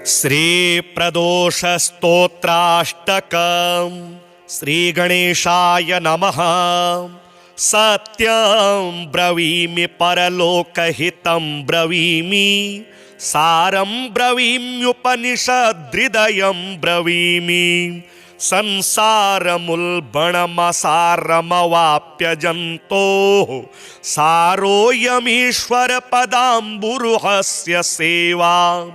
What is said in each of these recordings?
श्रीप्रदोषस्तोत्राष्टकम् श्रीगणेशाय नमः। सत्यं ब्रवीमि परलोकहितं ब्रवीमि, सारं ब्रवीम्युपनिषदृदयं ब्रवीमि। संसारमुल्बणमसारमवाप्यजन्तोः सारोऽयमीश्वरपदाम्बुरुहस्य सेवा।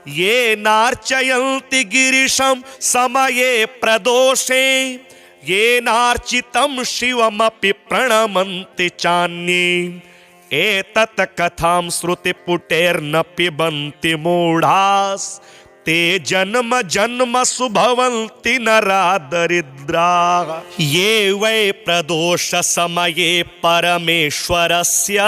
ये नार्चयन्ति गिरिशं समये प्रदोषे, ये नार्चितं शिवमपि प्रणमन्ति चान्ये। एतत् कथां श्रुतिपुटेर्न पिबन्ति मूढास्, ते जन्म जन्मसु भवन्ति नरा दरिद्राः। ये वै प्रदोष समये परमेश्वरस्य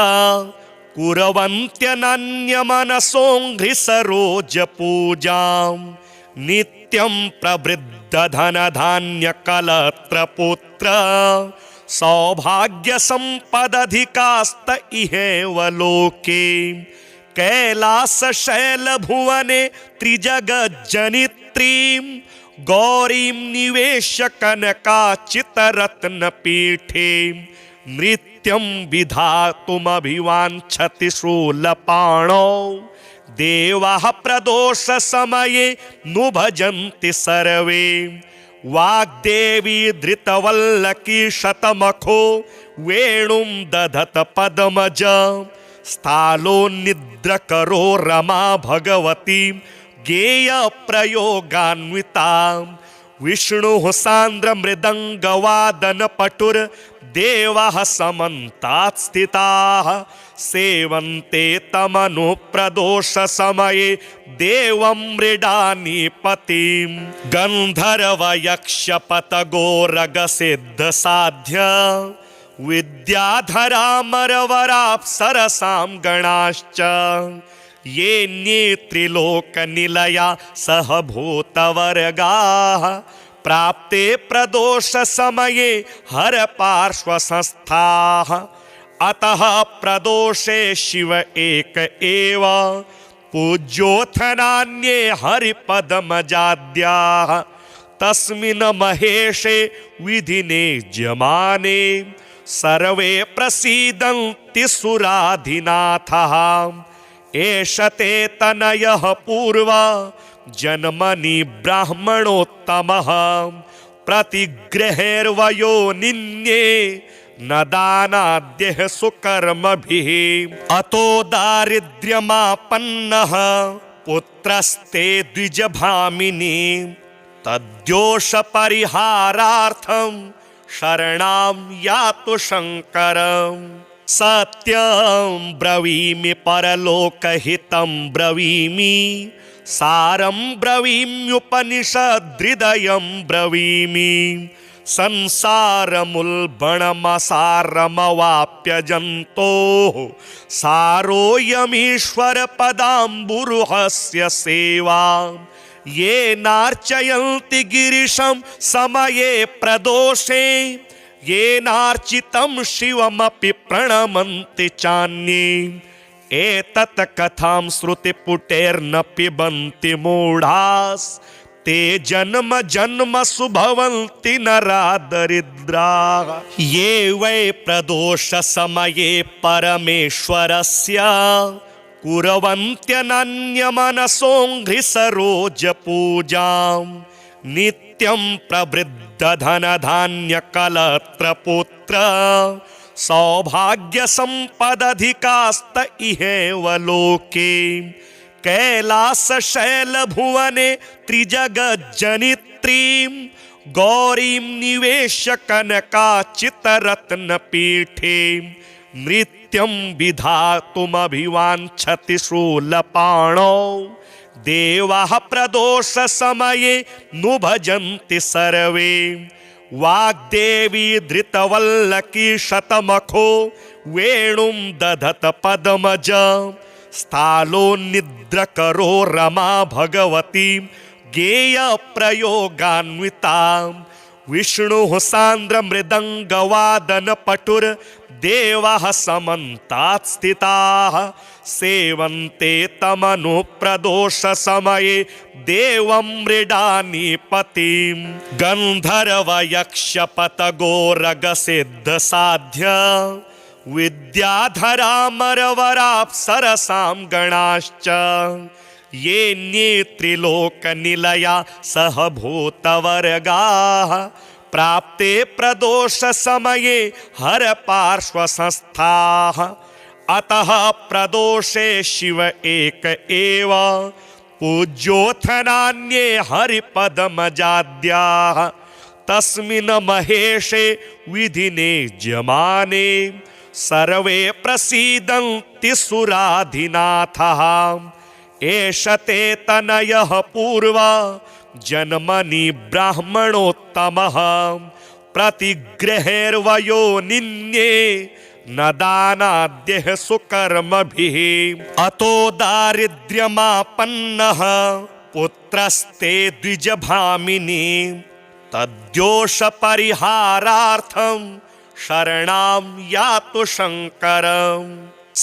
कुर्वन्त्यनन्यमनसोऽङ्घ्रिसरोजपूजां, नित्यं प्रवृद्धधनधान्यकलत्रपुत्र सौभाग्यसम्पदधिकास्त इहेव लोके। कैलासशैलभुवने त्रिजगज्जनित्रीं गौरीं निवेश्य कनकाचितरत्नपीठे, नृत्यं विधातुमभिवाञ्छति शूलपाणौ। देवाः प्रदोषसमये नु भजन्ति सर्वे। वाग्देवी धृतवल्लकी शतमखो वेणुं दधत पद्मज, स्थालोन्निद्रकरो रमा भगवती गेयप्रयोगान्विता। विष्णुः सान्द्रमृदङ्गवादनपटुर्देवाः समन्तात् स्थिताः, सेवन्ते तमनु प्रदोषसमये देवं मृडानीपतिं। गन्धर्वयक्षपतगोरगसिद्धसाध्य विद्याधरामरवराप्सरसां गणाश्च, ये त्रिलोकनिलया सह भूतवर्गाः, प्राप्ते प्रदोषसमये हरपार्श्वसंस्थाः। अतः प्रदोषे शिव एक एव, पूज्योऽथ नान्ये हरिपदमजाद्याः। तस्मिन् महेशे विधिने ज्यमाने, सर्वे प्रसीदन्ति सुराधिनाथः। एष ते तनयः पूर्वा जन्मनि ब्राह्मणोत्तमः, प्रतिगृहेर्वयो निन्ये न दानाद्यः सुकर्मभिः। अतो दारिद्र्यमापन्नः पुत्रस्ते द्विजभामिनी, तद्दोषपरिहारार्थं शरणां यातु शङ्करम्। सत्यं ब्रवीमि परलोकहितं ब्रवीमि, सारं ब्रवीम्युपनिषदृदयं ब्रवीमि। संसारमुल्बणमसारमवाप्यजन्तोः सारोऽयमीश्वरपदाम्बुरुहस्य सेवा। ये नार्चयन्ति गिरिशं समये प्रदोषे, ये नार्चितं शिवमपि प्रणमन्ति चान्ये। एतत् कथां श्रुतिपुटेर्न पिबन्ति मूढास्, ते जन्म जन्मसु भवन्ति नरा दरिद्राः। ये वै प्रदोषसमये परमेश्वरस्य कुर्वन्त्यनन्यमनसोऽङ्घ्रिसरोजपूजां, नित्यं प्रवृद्धधनधान्यकलत्रपुत्र सौभाग्यसम्पदधिकास्त इहेव लोके। कैलासशैलभुवने त्रिजगज्जनित्रीं गौरीं निवेश्य कनकाचितरत्नपीठे, नृत्यं विधातुमभिवाञ्छति शूलपाणौ। देवाः प्रदोषसमये नु भजन्ति सर्वे। वाग्देवी धृतवल्लकी शतमखो वेणुं दधत पद्मज, स्थालोन्निद्रकरो रमा भगवती गेयप्रयोगान्विता। विष्णुः सान्द्रमृदङ्गवादनपटुर्देवाः समन्तात् स्थिताः, सेवन्ते तमनुप्रदोषसमये देवं मृडानीपतिं गन्धर्वयक्षपतगोरगसिद्धसाध्य विद्याधरामरवराप्सरसां गणाश्च येऽन्ये त्रिलोकनिलया सह भूतवर्गाः प्राप्ते प्रदोषसमये हरपार्श्वसंस्थाः अतः प्रदोषे शिव एक एव पूज्योऽथ नान्ये हरिपदमजाद्याः तस्मिन् महेशे विधिने ज्यमाने सर्वे प्रसीदन्ति सुराधिनाथः एष ते तनयः पूर्वा जन्मनि ब्राह्मणोत्तमः प्रतिगृहेर्वयो निन्ये न दानाद्यः सुकर्मभिः अतो दारिद्र्यमापन्नः पुत्रस्ते द्विजभामिनी तद्दोषपरिहारार्थं शरणां यातु शङ्करम्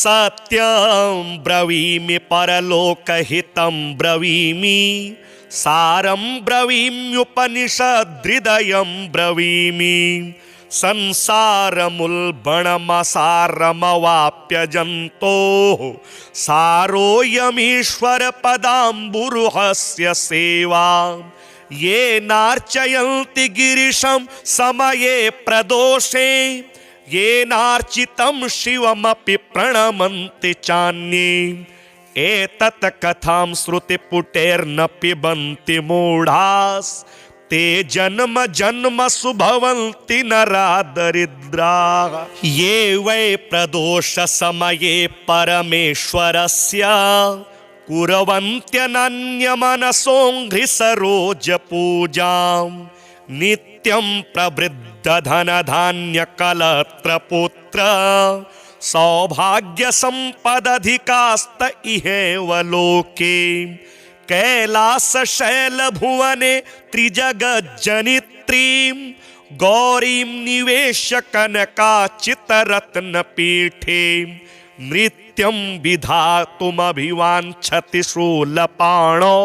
सत्यं ब्रवीमि परलोकहितं ब्रवीमि सारं ब्रवीम्युपनिषदृदयं ब्रवीमि संसारमुल्बणमसारमवाप्यजन्तोः सारोऽयमीश्वरपदाम्बुरुहस्य सेवा ये नार्चयन्ति गिरिशं समये प्रदोषे येनार्चितं शिवमपि प्रणमन्ति चान्ये एतत् कथां श्रुतिपुटेर्न पिबन्ति मूढास् ते जन्म जन्मसु भवन्ति नरा दरिद्राः ये वै प्रदोषसमये परमेश्वरस्य कुर्वन्त्यनन्यमनसोऽङ्घ्रिसरोजपूजां नित्यं प्रवृद्धधनधान्यकलत्रपुत्र सौभाग्यसम्पदधिकास्त इहेव लोके कैलासशैलभुवने त्रिजगज्जनित्रीं गौरीं निवेश्य कनकाचितरत्नपीठे नृत्यं विधातुमभिवाञ्छति शूलपाणौ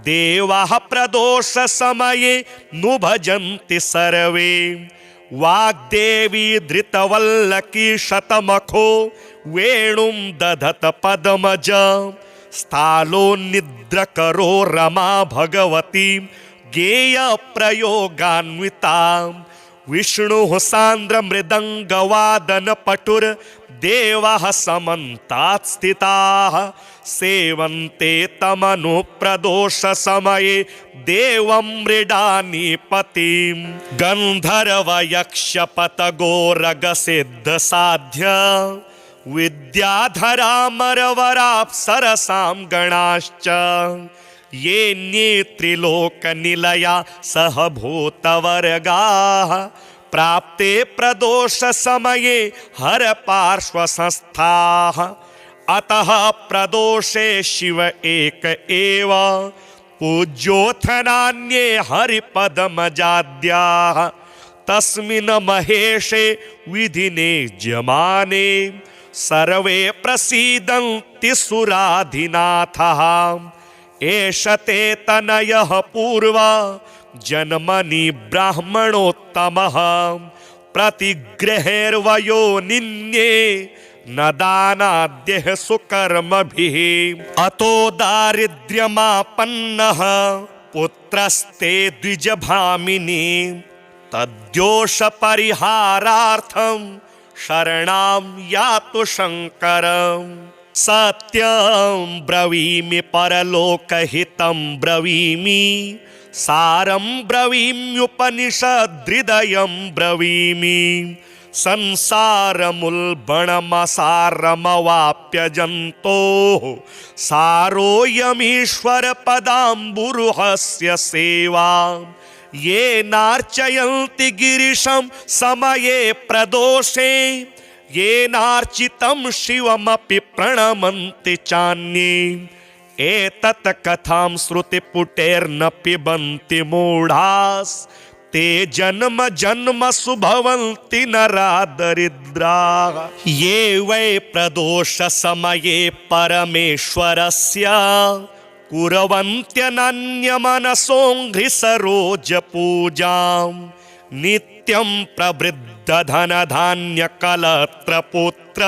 देवाः प्रदोषसमये नु भजन्ति सर्वे वाग्देवी धृतवल्लकी शतमखो वेणुं दधत पद्मज स्थालोन्निद्रकरो रमा भगवती गेयप्रयोगान्विता विष्णुः सान्द्रमृदङ्गवादनपटुर्देवाः समन्तात् स्थिताः सेवन्ते तमनुप्रदोषसमये देवं मृडानीपतिं गन्धर्वयक्षपतगोरगसिद्धसाध्य विद्याधरामरवराप्सरसां गणाश्च येऽन्ये त्रिलोकनिलया सह भूतवर्गाः प्राप्ते प्रदोषसमये हरपार्श्वसंस्थाः अतः प्रदोषे शिव एक एव पूज्योऽथ नान्ये हरिपदमजाद्याः तस्मिन् महेशे विधिने ज्यमाने सर्वे प्रसीदन्ति सुराधिनाथः एष ते तनयः पूर्वा जन्मनि ब्राह्मणोत्तमः प्रतिगृहेर्वयो निन्ये न दानाद्यः सुकर्मभिः अतो दारिद्र्यमापन्नः पुत्रस्ते द्विजभामिनी तद्दोषपरिहारार्थं शरणां यातु शङ्करम् सत्यं ब्रवीमि परलोकहितं ब्रवीमि सारं ब्रवीम्युपनिषदृदयं ब्रवीमि संसारमुल्बणमसारमवाप्यजन्तोः सारोऽयमीश्वरपदाम्बुरुहस्य सेवा ये नार्चयन्ति गिरिशं समये प्रदोषे येनार्चितं शिवमपि प्रणमन्ति चान्ये एतत् कथां श्रुतिपुटेर्न पिबन्ति मूढास् ते जन्म जन्मसु भवन्ति नरा दरिद्राः। ये वै प्रदोष समये परमेश्वरस्य कुर्वन्त्यनन्यमनसोऽङ्घ्रिसरोज पूजां नित्यं प्रवृद्धधनधान्यकलत्रपुत्र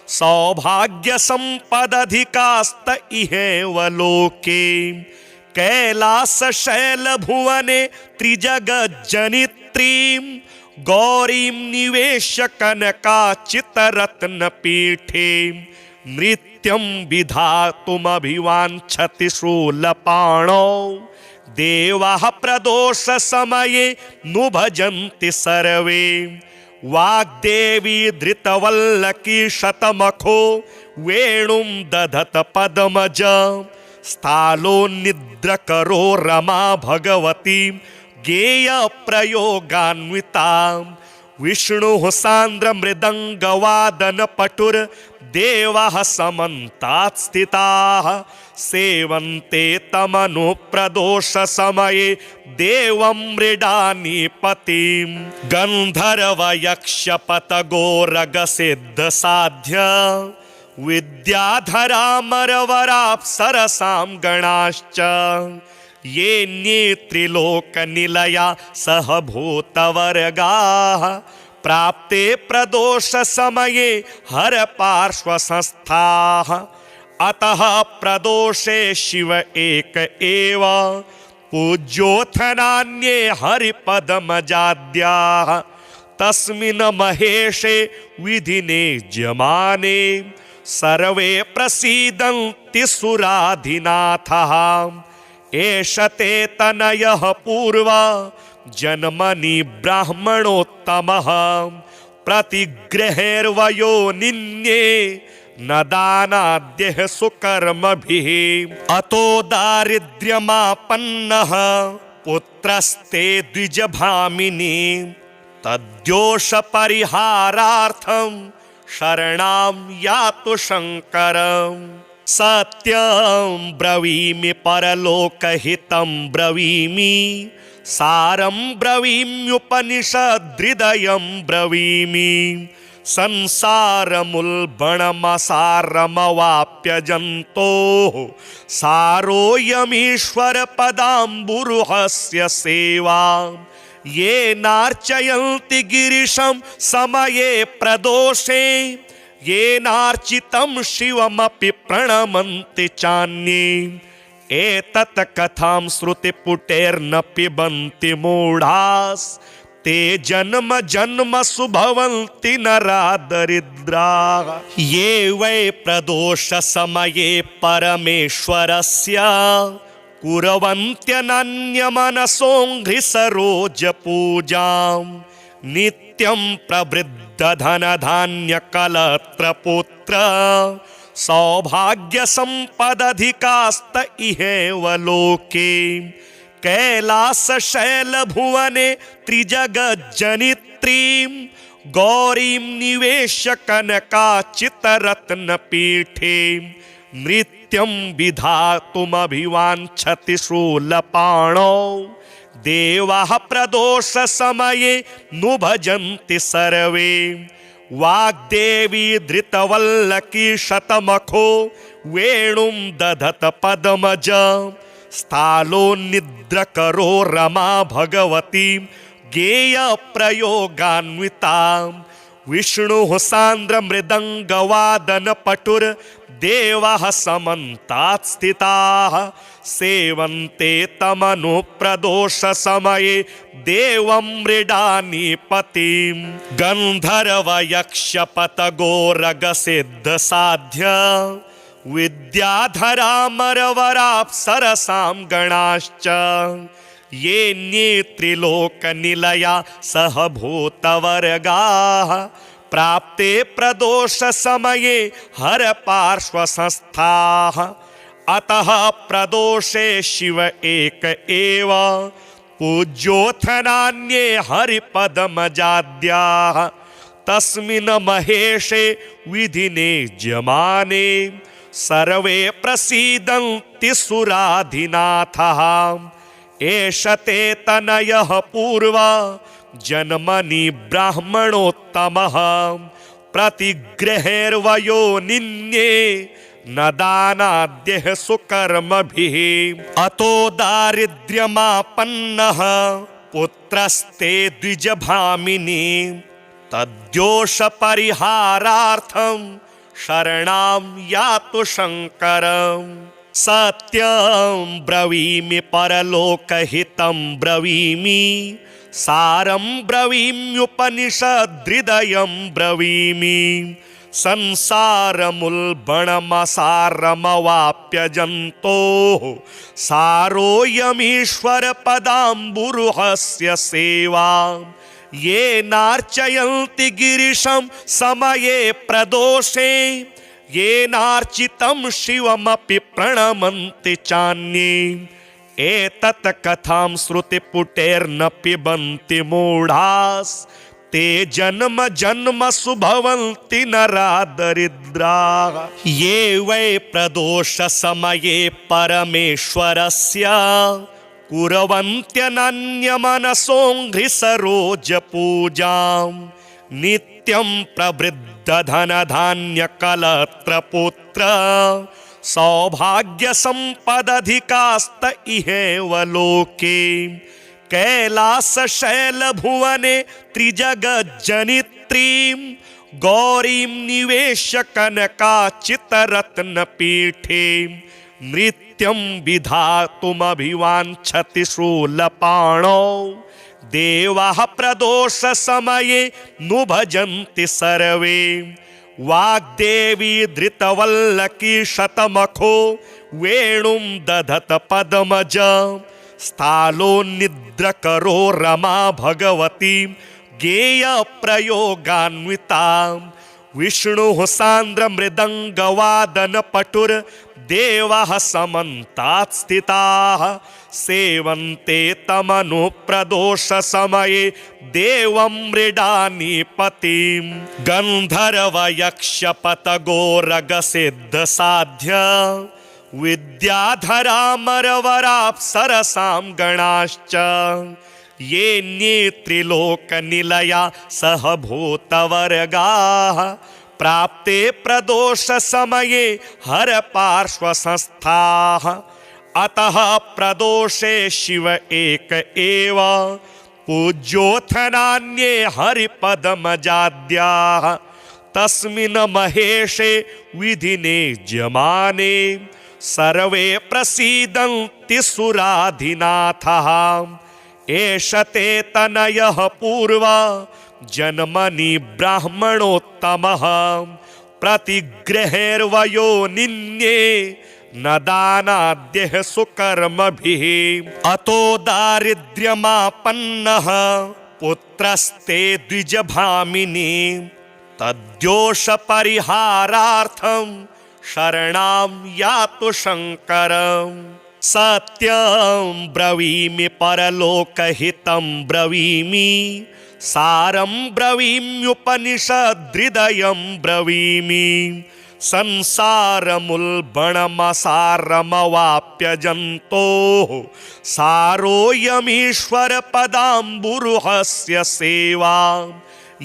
सौभाग्यसम्पदधिकास्त इहेव लोके। कैलासशैलभुवने त्रिजगज्जनित्रीं गौरीं निवेश्य कनकाचितरत्नपीठे नृत्यं विधातुमभिवाञ्छति शूलपाणौ। देवाः प्रदोषसमये नु भजन्ति सर्वे। वाग्देवी धृतवल्लकी शतमखो वेणुं दधत पद्मज। स्थालोन्निद्रकरो रमा भगवती गेयप्रयोगान्विता। विष्णुः सान्द्रमृदङ्गवादनपटुर्देवाः समन्तात् स्थिताः। सेवन्ते तमनुप्रदोषसमये देवं मृडानीपतिं। गन्धर्वयक्षपतगोरगसिद्धसाध्य विद्याधरामरवराप्सरसां गणाश्च। येऽन्ये त्रिलोकनिलया सह भूतवर्गाः प्राप्ते प्रदोषसमये हरपार्श्वसंस्थाः। अतः प्रदोषे शिव एक एव पूज्योऽथ नान्ये हरिपदमजाद्याः। तस्मिन् महेशे विधिने ज्यमाने सर्वे प्रसीदन्ति सुराधिनाथः। एष ते तनयः पूर्वा जन्मनि ब्राह्मणोत्तमः। प्रतिगृहेर्वयो निन्ये न दानाद्यः सुकर्मभिः। अतो दारिद्र्यमापन्नः पुत्रस्ते द्विजभामिनी। तद्दोषपरिहारार्थं शरणां यातु शङ्करम्। सत्यं ब्रवीमि परलोकहितं ब्रवीमि। सारं ब्रवीम्युपनिषदृदयं ब्रवीमि। संसारमुल्बणमसारमवाप्य जन्तोः सारोऽयमीश्वरपदाम्बुरुहस्य सेवा। ये नार्चयन्ति गिरिशं समये प्रदोषे। ये नार्चितं शिवमपि प्रणमन्ति चान्ये। एतत् कथां श्रुतिपुटेर्न पिबन्ति मूढास्। ते जन्म जन्मसु भवन्ति नरा दरिद्राः। ये वै प्रदोषसमये परमेश्वरस्य कुर्वन्त्यनन्यमनसोऽङ्घ्रिसरोज पूजां नित्यं प्रवृद्धधनधान्यकलत्रपुत्र सौभाग्यसम्पदधिकास्त इहेव लोके। कैलासशैलभुवने त्रिजगज्जनित्रीं गौरीं निवेश्य कनकाचितरत्नपीठे नृत्यं विधातुमभिवाञ्छति शूलपाणौ। देवाः प्रदोषसमये नु भजन्ति सर्वे। वाग्देवी धृतवल्लकी शतमखो वेणुं दधत पद्मज। स्थालोन्निद्रकरो रमा भगवती गेयप्रयोगान्विता। विष्णुः सान्द्रमृदङ्गवादनपटुर्देवाः समन्तात् स्थिताः। सेवन्ते तमनुप्रदोषसमये देवं मृडानीपतिं। गन्धर्वयक्षपतगोरगसिद्धसाध्य विद्याधरामरवराप्सरसां गणाश्च। येऽन्ये त्रिलोकनिलया सह भूतवर्गाः प्राप्ते प्रदोषसमये हरपार्श्वसंस्थाः। अतः प्रदोषे शिव एक एव पूज्योऽथ नान्ये हरिपदमजाद्याः। तस्मिन् महेशे विधिने ज्यमाने सर्वे प्रसीदन्ति सुराधिनाथः। एष ते तनयः पूर्वा जन्मनि ब्राह्मणोत्तमः प्रतिगृहेर्वयो निन्ये न दानाद्यः सुकर्मभिः अतो दारिद्र्यमापन्नः पुत्रस्ते द्विजभामिनी तद्दोषपरिहारार्थं शरणां यातु शङ्करम् सत्यं ब्रवीमि परलोकहितं ब्रवीमि सारं ब्रवीम्युपनिषदृदयं ब्रवीमि संसारमुल्बणमसारमवाप्यजन्तोः सारोऽयमीश्वरपदाम्बुरुहस्य सेवा ये नार्चयन्ति गिरिशं समये प्रदोषे ये नार्चितं शिवमपि प्रणमन्ति चान्ये एतत् कथां श्रुतिपुटेर्न पिबन्ति मूढास् ते जन्म जन्मसु भवन्ति नरा दरिद्राः ये वै प्रदोषसमये परमेश्वरस्य कुर्वन्त्यनन्यमनसोऽङ्घ्रिसरोजपूजां नित्यं प्रवृद्धधनधान्यकलत्रपुत्र सौभाग्यसम्पदधिकास्त इहेव लोके कैलासशैलभुवने त्रिजगज्जनित्रीं गौरीं निवेश्य कनकाचितरत्नपीठे नृत्यं विधातुमभिवाञ्छति शूलपाणौ देवाः प्रदोषसमये नु भजन्ति सर्वे वाग्देवी धृतवल्लकी शतमखो वेणुं दधत पद्मज स्थालोन्निद्रकरो रमा भगवती गेयप्रयोगान्विता विष्णुः सान्द्रमृदङ्गवादनपटुर्देवाः समन्तात् स्थिताः सेवन्ते तमनुप्रदोषसमये देवं मृडानीपतिं गन्धर्वयक्षपतगोरगसिद्धसाध्य विद्याधरामरवराप्सरसां गणाश्च येऽन्ये त्रिलोकनिलया सह भूतवर्गाः प्राप्ते प्रदोषसमये हरपार्श्वसंस्थाः अतः प्रदोषे शिव एक एव पूज्योऽथ नान्ये हरिपदमजाद्याः तस्मिन् महेशे विधिने ज्यमाने सर्वे प्रसीदन्ति सुराधिनाथः एष ते तनयः पूर्वा जन्मनि ब्राह्मणोत्तमः प्रतिगृहेर्वयो निन्ये न दानाद्यः सुकर्मभिः अतो दारिद्र्यमापन्नः पुत्रस्ते द्विजभामिनी तद्दोषपरिहारार्थं शरणां यातु शङ्करम् सत्यं ब्रवीमि परलोकहितं ब्रवीमि सारं ब्रवीम्युपनिषदृदयं ब्रवीमि संसारमुल्बणमसारमवाप्यजन्तोः सारोऽयमीश्वरपदाम्बुरुहस्य सेवा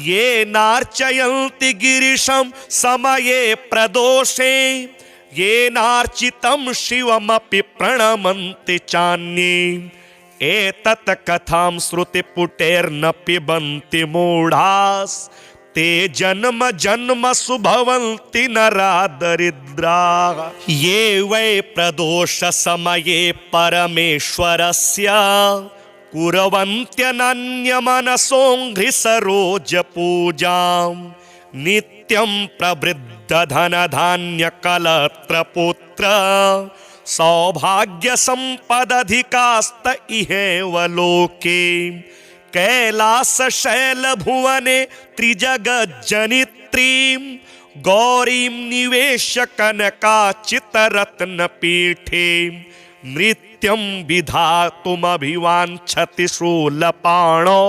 ये नार्चयन्ति गिरिशं समये प्रदोषे ये नार्चितं शिवमपि प्रणमन्ति चान्ये एतत् कथां श्रुतिपुटेर्न पिबन्ति मूढास् ते जन्म जन्मसु भवन्ति नरा दरिद्राः ये वै प्रदोषसमये परमेश्वरस्य कुर्वन्त्यनन्यमनसोऽङ्घ्रिसरोजपूजां नित्यं प्रवृद्धधनधान्यकलत्रपुत्र सौभाग्यसम्पदधिकास्त इहेव लोके कैलासशैलभुवने त्रिजगज्जनित्रीं गौरीं निवेश्य कनकाचितरत्नपीठे नृत्यं विधातुमभिवाञ्छति शूलपाणौ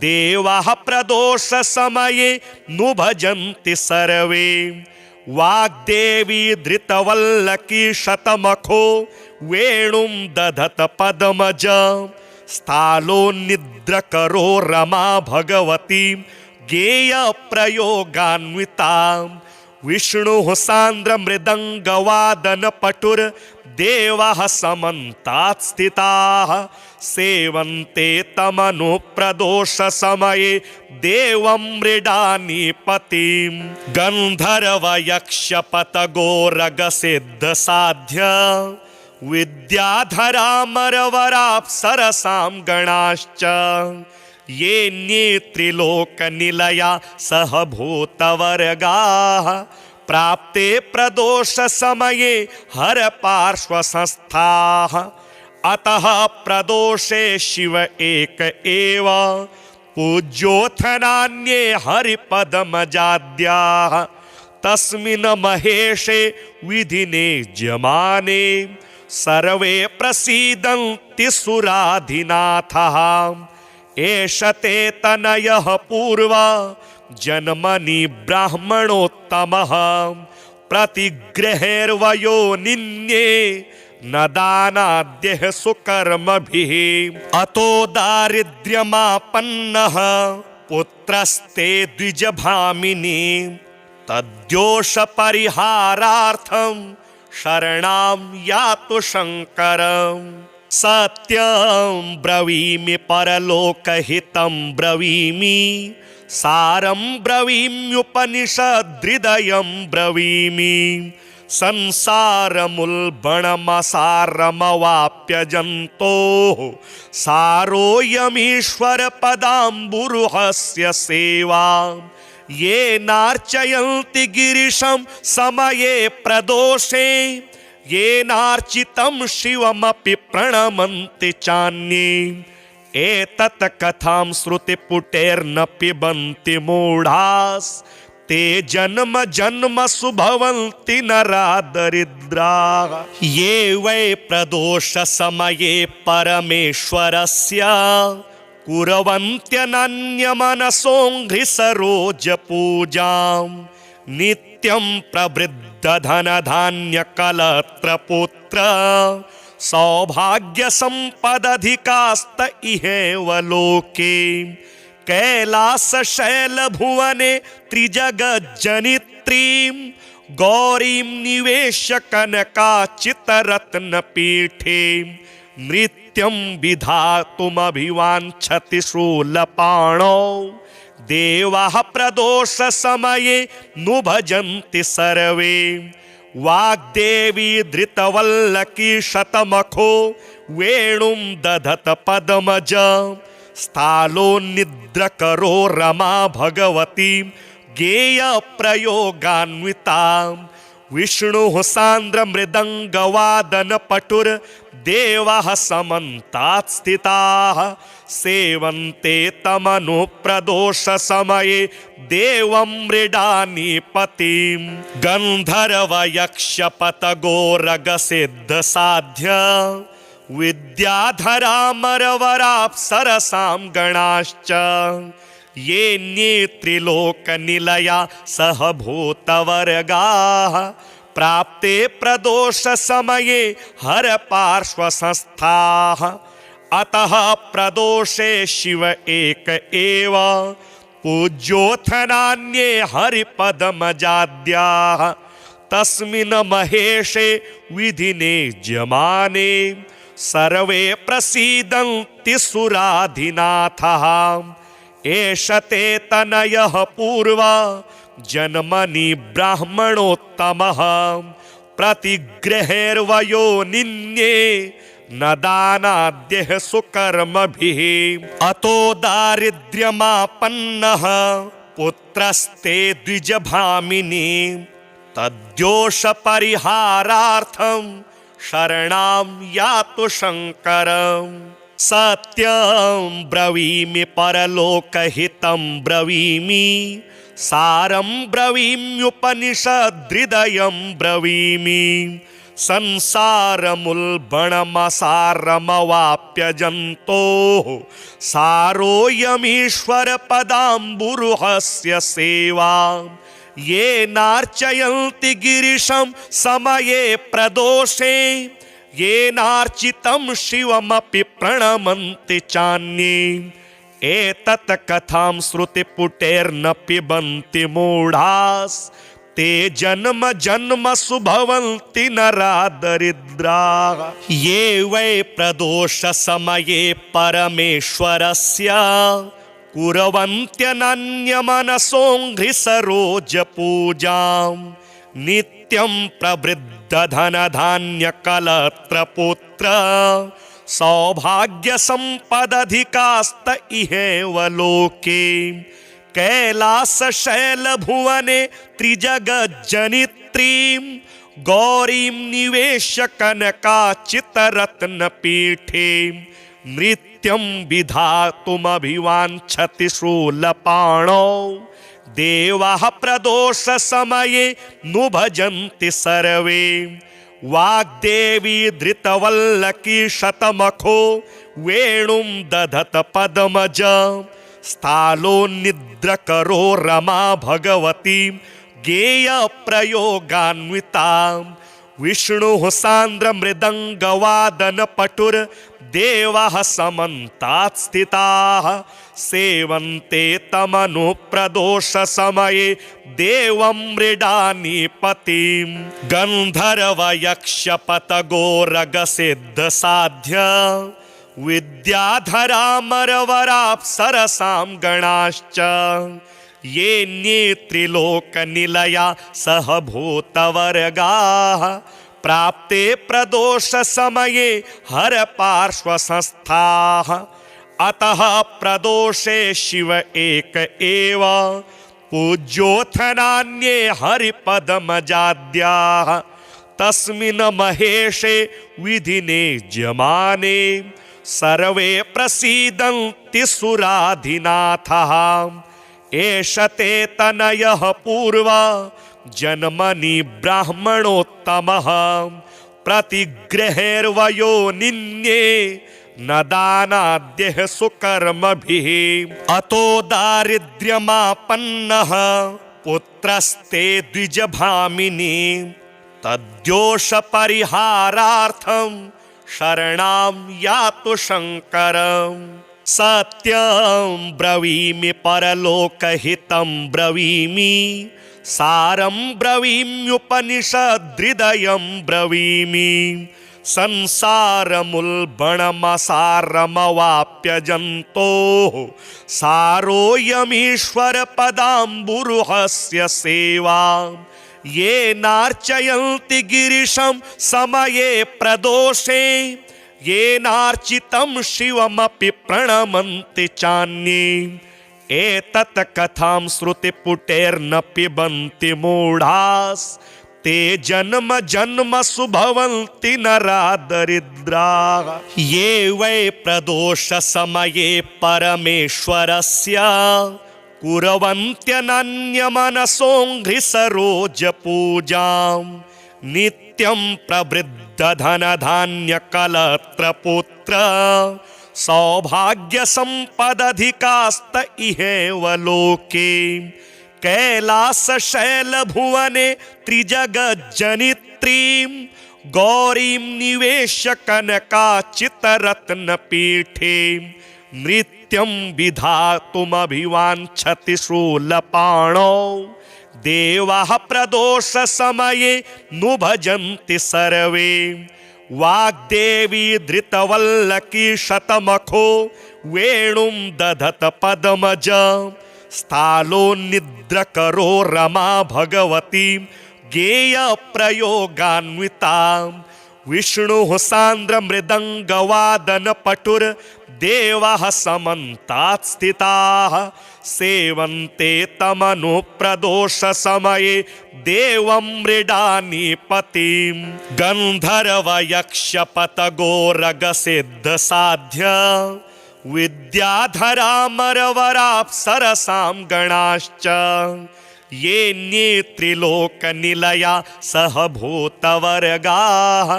देवाः प्रदोषसमये नु भजन्ति सर्वे वाग्देवी धृतवल्लकी शतमखो वेणुं दधत पद्मज स्थालोन्निद्रकरो रमा भगवती गेयप्रयोगान्वितां विष्णुः सान्द्रमृदङ्गवादनपटुर्देवाः समन्तात् स्थिताः सेवन्ते तमनुप्रदोषसमये देवं मृडानीपतिं गन्धर्वयक्षपतगोरगसिद्धसाध्य विद्याधरामरवराप्सरसां गणाश्च येऽन्ये त्रिलोकनिलया सह भूतवर्गाः प्राप्ते प्रदोषसमये हरपार्श्वसंस्थाः अतः प्रदोषे शिव एक एव पूज्योऽथ नान्ये हरिपदमजाद्याः तस्मिन् महेशे विधिने ज्यमाने सर्वे प्रसीदन्ति सुराधिनाथः एष ते तनयः पूर्वा जन्मनि ब्राह्मणोत्तमः प्रतिगृहेर्वयो निन्ये न दानाद्यः सुकर्मभिः अतो दारिद्र्यमापन्नः पुत्रस्ते द्विजभामिनी तद्दोषपरिहारार्थं शरणां यातु शङ्करम् सत्यं ब्रवीमि परलोकहितं ब्रवीमि सारं ब्रवीम्युपनिषदृदयं ब्रवीमि संसारमुल्बणमसारमवाप्यजन्तोः सारोऽयमीश्वरपदाम्बुरुहस्य सेवा ये नार्चयन्ति गिरिशं समये प्रदोषे येनार्चितं शिवमपि प्रणमन्ति चान्ये एतत् कथां श्रुतिपुटेर्न पिबन्ति मूढास् ते जन्म जन्मसु भवन्ति नरा दरिद्राः ये वै प्रदोषसमये परमेश्वरस्य कुर्वन्त्यनन्यमनसोऽङ्घ्रिसरोजपूजां नित्यं प्रवृद्धधनधान्यकलत्रपुत्र सौभाग्यसम्पदधिकास्त इहेव लोके कैलासशैलभुवने त्रिजगज्जनित्रीं गौरीं निवेश्य कनकाचितरत्नपीठे नृत्यं विधातुमभिवाञ्छति शूलपाणौ देवाः प्रदोषसमये नु भजन्ति सर्वे वाग्देवी धृतवल्लकी शतमखो वेणुं दधत पद्मज स्थालोन्निद्रकरो रमा भगवती गेयप्रयोगान्वितां विष्णुः सान्द्रमृदङ्गवादनपटुर्देवाः समन्तात् स्थिताः सेवन्ते तमनुप्रदोषसमये देवं मृडानीपतिं गन्धर्वयक्षपतगोरगसिद्धसाध्य विद्याधरामरवराप्सरसां गणाश्च येऽन्ये त्रिलोकनिलया सह भूतवर्गाः प्राप्ते प्रदोषसमये हरपार्श्वसंस्थाः अतः प्रदोषे शिव एक एव पूज्योऽथ नान्ये हरिपदमजाद्याः तस्मिन् महेशे विधिने ज्यमाने सर्वे प्रसीदन्ति सुराधिनाथः एष ते तनयः पूर्वा जन्मनि ब्राह्मणोत्तमः प्रतिगृहेर्वयो निन्ये न दानाद्यः सुकर्मभिः अतो दारिद्र्यमापन्नः पुत्रस्ते द्विजभामिनी तद्दोषपरिहारार्थं शरणां यातु शङ्करम् सत्यं ब्रवीमि परलोकहितं ब्रवीमि सारं ब्रवीम्युपनिषदृदयं ब्रवीमि संसारमुल्बणमसारमवाप्यजन्तोः सारोऽयमीश्वरपदाम्बुरुहस्य सेवा ये नार्चयन्ति गिरिशं समये प्रदोषे येनार्चितं शिवमपि प्रणमन्ति चान्ये एतत् कथां श्रुतिपुटेर्न पिबन्ति मूढास् ते जन्म जन्मसु भवन्ति नरा दरिद्राः ये वै प्रदोष समये परमेश्वरस्य कुर्वन्त्यनन्यमनसोऽङ्घ्रिसरोजपूजां नित्यं प्रवृद्धधनधान्यकलत्रपुत्र सौभाग्यसम्पदधिकास्त इहेव लोके कैलासशैलभुवने त्रिजगज्जनित्रीं गौरीं निवेश्य कनकाचितरत्नपीठे नृत्यं विधातुमभिवाञ्छति शूलपाणौ देवाः प्रदोषसमये नु भजन्ति सर्वे वाग्देवी धृतवल्लकी शतमखो वेणुं दधत पद्मज स्थालोन्निद्रकरो रमा भगवती गेयप्रयोगान्वितां विष्णुः सान्द्रमृदङ्गवादनपटुर्देवाः समन्तात् स्थिताः सेवन्ते तमनुप्रदोषसमये देवं मृडानीपतिं गन्धर्वयक्षपतगोरगसिद्धसाध्य विद्याधरामरवराप्सरसां गणाश्च येऽन्ये त्रिलोकनिलया सह भूतवर्गाः प्राप्ते प्रदोषसमये हरपार्श्वसंस्थाः अतः प्रदोषे शिव एक एव पूज्योऽथ नान्ये हरिपदमजाद्याः तस्मिन् महेशे विधिने ज्यमाने सर्वे प्रसीदन्ति सुराधिनाथः एष ते तनयः पूर्वा जन्मनि ब्राह्मणोत्तमः प्रतिगृहेर्वयो निन्ये न दानाद्यः सुकर्मभिः अतो दारिद्र्यमापन्नः पुत्रस्ते द्विजभामिनी तद्दोषपरिहारार्थं शरणां यातु शङ्करम् सत्यं ब्रवीमि परलोकहितं ब्रवीमि सारं ब्रवीम्युपनिषदृदयं ब्रवीमि संसारमुल्बणमसारमवाप्य जन्तोः सारोऽयमीश्वरपदाम्बुरुहस्य सेवा ये नार्चयन्ति गिरिशं समये प्रदोषे येनार्चितं शिवमपि प्रणमन्ति चान्ये एतत् कथां श्रुतिपुटेर्न पिबन्ति मूढास् ते जन्म जन्मसु भवन्ति नरा दरिद्राः ये वै प्रदोषसमये परमेश्वरस्य कुर्वन्त्यनन्यमनसोऽङ्घ्रिसरोजपूजां नित्यं प्रवृद्धधनधान्यकलत्रपुत्र सौभाग्यसम्पदधिकास्त इहेव लोके कैलासशैलभुवने त्रिजगज्जनित्रीं गौरीं निवेश्य कनकाचितरत्नपीठे नृत्यं विधातुमभिवाञ्छति शूलपाणौ देवाः प्रदोषसमये नु भजन्ति सर्वे वाग्देवी धृतवल्लकी शतमखो वेणुं दधत पद्मज स्थालोन्निद्रकरो रमा भगवती गेयप्रयोगान्वितां विष्णुः सान्द्रमृदङ्गवादनपटुर्देवाः समन्तात् स्थिताः सेवन्ते तमनुप्रदोषसमये देवं मृडानीपतिं गन्धर्वयक्षपतगोरगसिद्धसाध्य विद्याधरामरवराप्सरसां गणाश्च येऽन्ये त्रिलोकनिलया सह भूतवर्गाः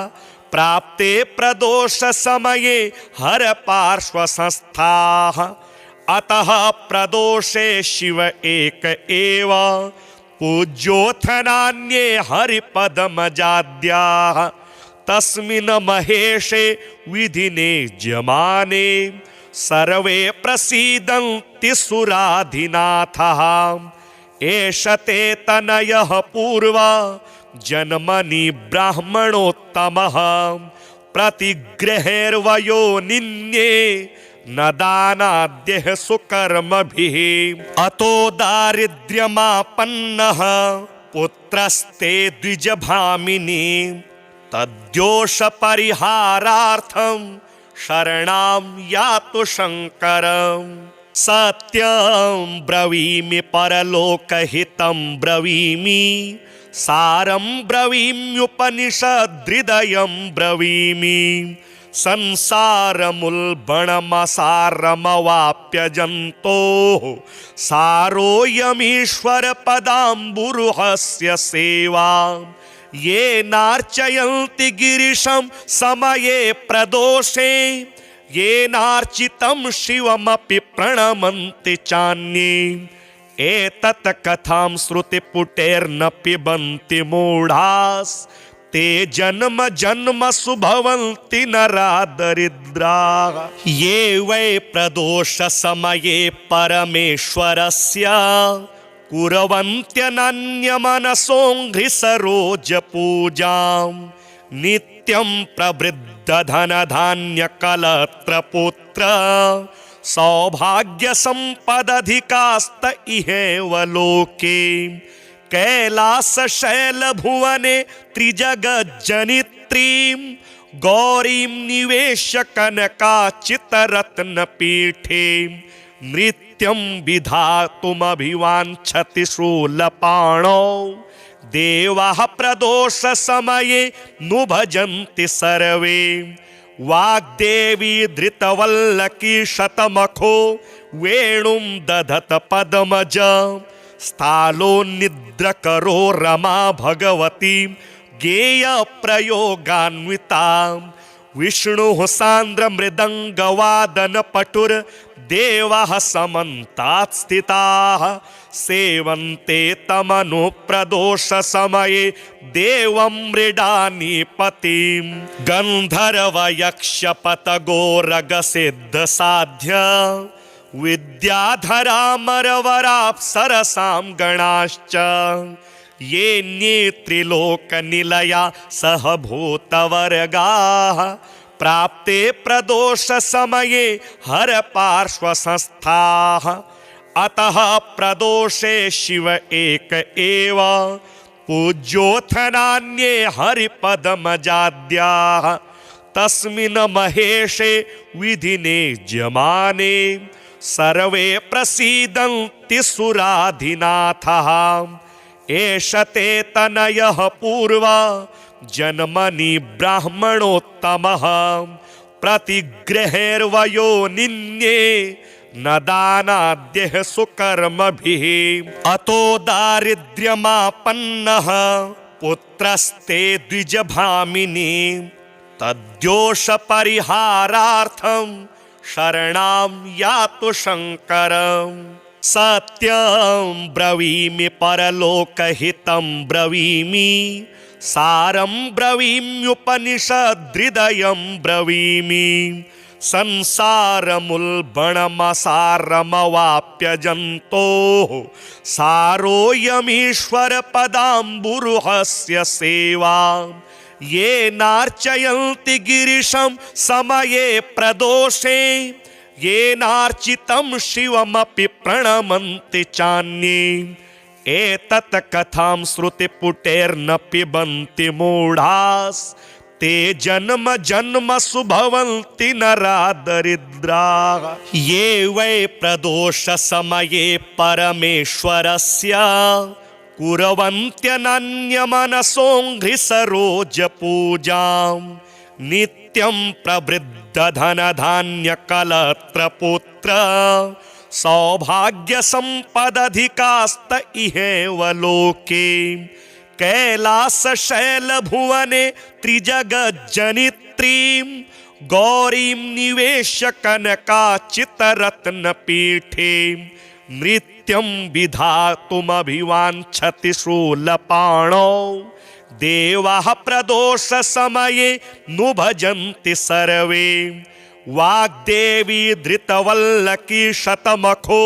प्राप्ते प्रदोषसमये हरपार्श्वसंस्थाः अतः प्रदोषे शिव एक एव पूज्योऽथ नान्ये हरिपदमजाद्याः तस्मिन् महेशे विधिने जमाने सर्वे प्रसीदन्ति सुराधिनाथः एष ते तनयः पूर्वा जन्मनि ब्राह्मणोत्तमः प्रतिगृहेर्वयो निन्ये न दानाद्यः सुकर्मभिः अतो दारिद्र्यमापन्नः पुत्रस्ते द्विजभामिनी तद्दोषपरिहारार्थं शरणां यातु शङ्करम् सत्यं ब्रवीमि परलोकहितं ब्रवीमि सारं ब्रवीम्युपनिषदृदयं ब्रवीमि संसारमुल्बणमसारमवाप्यजन्तोः सारोऽयमीश्वरपदाम्बुरुहस्य सेवा ये नार्चयन्ति गिरिशं समये प्रदोषे ये नार्चितं शिवमपि प्रणमन्ति चान्ये एतत् कथां श्रुतिपुटेर्न पिबन्ति मूढास् ते जन्म जन्मसु भवन्ति नरा दरिद्राः ये वै प्रदोषसमये परमेश्वरस्य कुर्वन्त्यनन्यमनसोऽङ्घ्रिसरोजपूजां नित्यं प्रवृद्धधनधान्यकलत्रपुत्र सौभाग्यसम्पदधिकास्त इहेव लोके कैलासशैलभुवने त्रिजगज्जनित्रीं गौरीं निवेश्य कनकाचितरत्नपीठे नृत्यं विधातुमभिवाञ्छति शूलपाणौ देवाः प्रदोषसमये नु भजन्ति सर्वे वाग्देवी धृतवल्लकी शतमखो वेणुं दधत पद्मज स्थालोन्निद्रकरो रमा भगवती गेयप्रयोगान्विता विष्णुः सान्द्रमृदङ्गवादनपटुर्देवाः समन्तात् स्थिताः सेवन्ते तमनुप्रदोषसमये देवं मृडानीपतिं गन्धर्वयक्षपतगोरगसिद्धसाध्य विद्याधरामरवराप्सरसां गणाश्च येऽन्ये त्रिलोकनिलया सह भूतवर्गाः प्राप्ते प्रदोषसमये हरपार्श्वसंस्थाः अतः प्रदोषे शिव एक एव पूज्योऽथ नान्ये हरिपदमजाद्याः तस्मिन् महेशे विधिने जमाने सर्वे प्रसीदन्ति सुराधिनाथः एष ते तनयः पूर्वा जन्मनि ब्राह्मणोत्तमः प्रतिगृहेर्वयो निन्ये न दानाद्यः सुकर्मभिः अतो दारिद्र्यमापन्नः पुत्रस्ते द्विजभामिनी तद्दोषपरिहारार्थं शरणां यातु शङ्करम् सत्यं ब्रवीमि परलोकहितं ब्रवीमि सारं ब्रवीम्युपनिषदृदयं ब्रवीमि संसारमुल्बणमसारमवाप्यजन्तोः सारोऽयमीश्वरपदाम्बुरुहस्य सेवा ये नार्चयन्ति गिरिशं समये प्रदोषे ये नार्चितं शिवमपि प्रणमन्ति चान्ये एतत् कथां श्रुतिपुटेर्न पिबन्ति मूढास् ते जन्म जन्मसु भवन्ति नरा दरिद्राः ये वै प्रदोषसमये परमेश्वरस्य कुर्वन्त्यनन्यमनसोऽङ्घ्रिसरोजपूजां नित्यं प्रवृद्धधनधान्यकलत्रपुत्र सौभाग्यसम्पदधिकास्त इहेव लोके कैलासशैलभुवने त्रिजगज्जनित्रीं गौरीं निवेश्य कनकाचितरत्नपीठे नृत्यं विधातुमभिवाञ्छति शूलपाणौ देवाः प्रदोष समये नु भजन्ति सर्वे वाग्देवी धृतवल्लकी शतमखो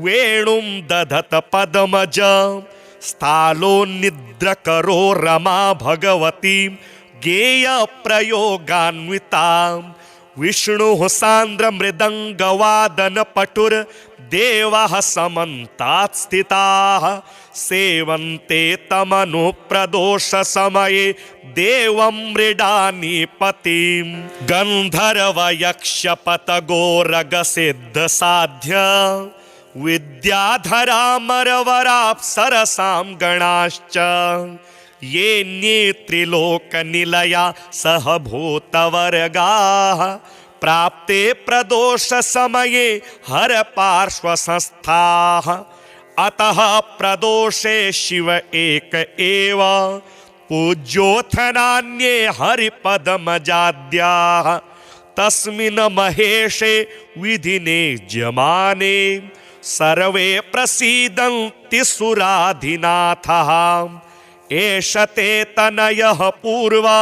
वेणुं दधत पद्मज स्थालो निद्रकरो रमा भगवती गेय प्रयोगान्विता विष्णुः सान्द्र मृदंगवादन पटुर देवाः समन्तात् स्थिताः सेवन्ते तमनु प्रदोष समये देवं मृडानीपतिं गन्धर्व यक्षपत गोरग सिद्ध साध्य विद्याधरामरवराप्सरसां गणाश्च येऽन्ये त्रिलोकनिलया सह भूतवर्गाः प्राप्ते प्रदोष समये हर पार्श्वसंस्थाः अतः प्रदोषे शिव एक एव पूज्योऽथ नान्ये हरिपदमजाद्याः तस्मिन् महेशे विधिने ज्यमाने सर्वे प्रसीदन्ति सुराधिनाथः एष ते तनयः पूर्वा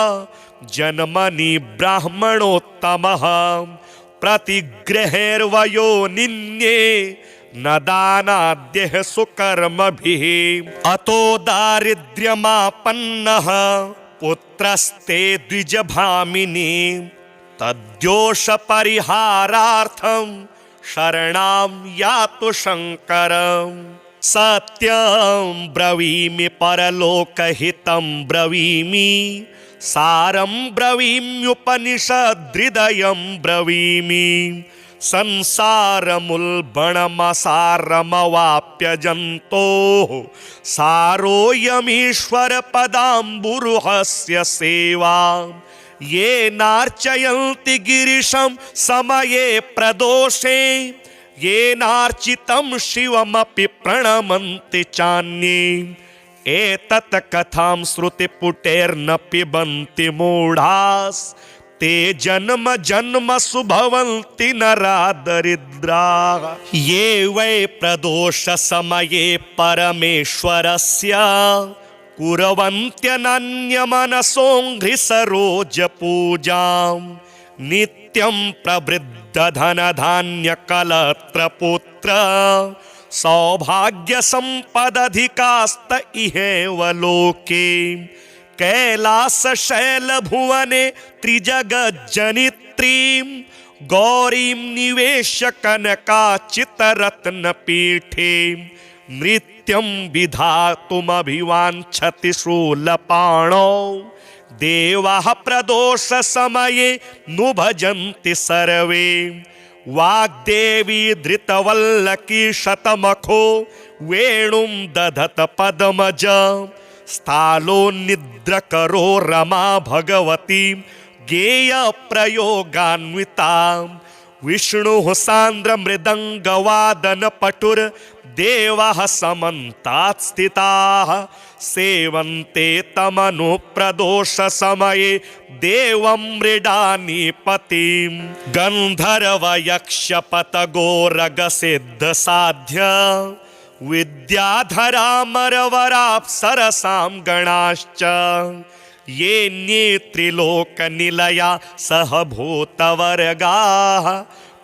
जन्मनि ब्राह्मणोत्तमः प्रतिगृहेर्वयो निन्ये न दानाद्यः सुकर्मभिः अतो दारिद्र्यमापन्नः पुत्रस्ते द्विजभामिनी तद्योष परिहारार्थं शरणां यातु शङ्करम् सत्यं ब्रवीमि परलोकहितं ब्रवीमि सारं ब्रवीम्युपनिषदृदयं ब्रवीमि संसारमुल्बणमसारमवाप्य जन्तोः सारोऽयमीश्वरपदाम्बुरुहस्य सेवा ये नार्चयन्ति गिरिशं समये प्रदोषे येनार्चितं शिवमपि प्रणमन्ति चान्ये एतत् कथां श्रुतिपुटेर्न पिबन्ति मूढास् ते जन्म जन्मसु भवन्ति नरा दरिद्राः ये वै प्रदोष समये परमेश्वरस्य कुर्वन्त्यनन्यमनसोऽङ्घ्रिसरोजपूजां नित्यं प्रवृद्धधनधान्यकलत्रपुत्र सौभाग्यसम्पदधिकास्त इहेव लोके कैलासशैलभुवने त्रिजगज्जनित्रीं गौरीं निवेश्य कनकाचितरत्नपीठे नृत्यं विधातुमभिवाञ्छति शूलपाणौ देवाः प्रदोष समये नु भजन्ति सर्वे वाग्देवी धृतवल्लकी शतमखो वेणुं दधत पद्मज स्थालो निद्रकरो रमा भगवती गेय प्रयोगान्विता विष्णुः सान्द्र मृदंगवादन पटुर देवाः समन्तात् स्थिताः सेवन्ते तमनु प्रदोष समये देवं मृडानीपतिं गन्धर्व यक्षपत गोरग सिद्ध साध्य विद्याधरामरवराप्सरसां गणाश्च येऽन्ये त्रिलोकनिलया सह भूतवर्गाः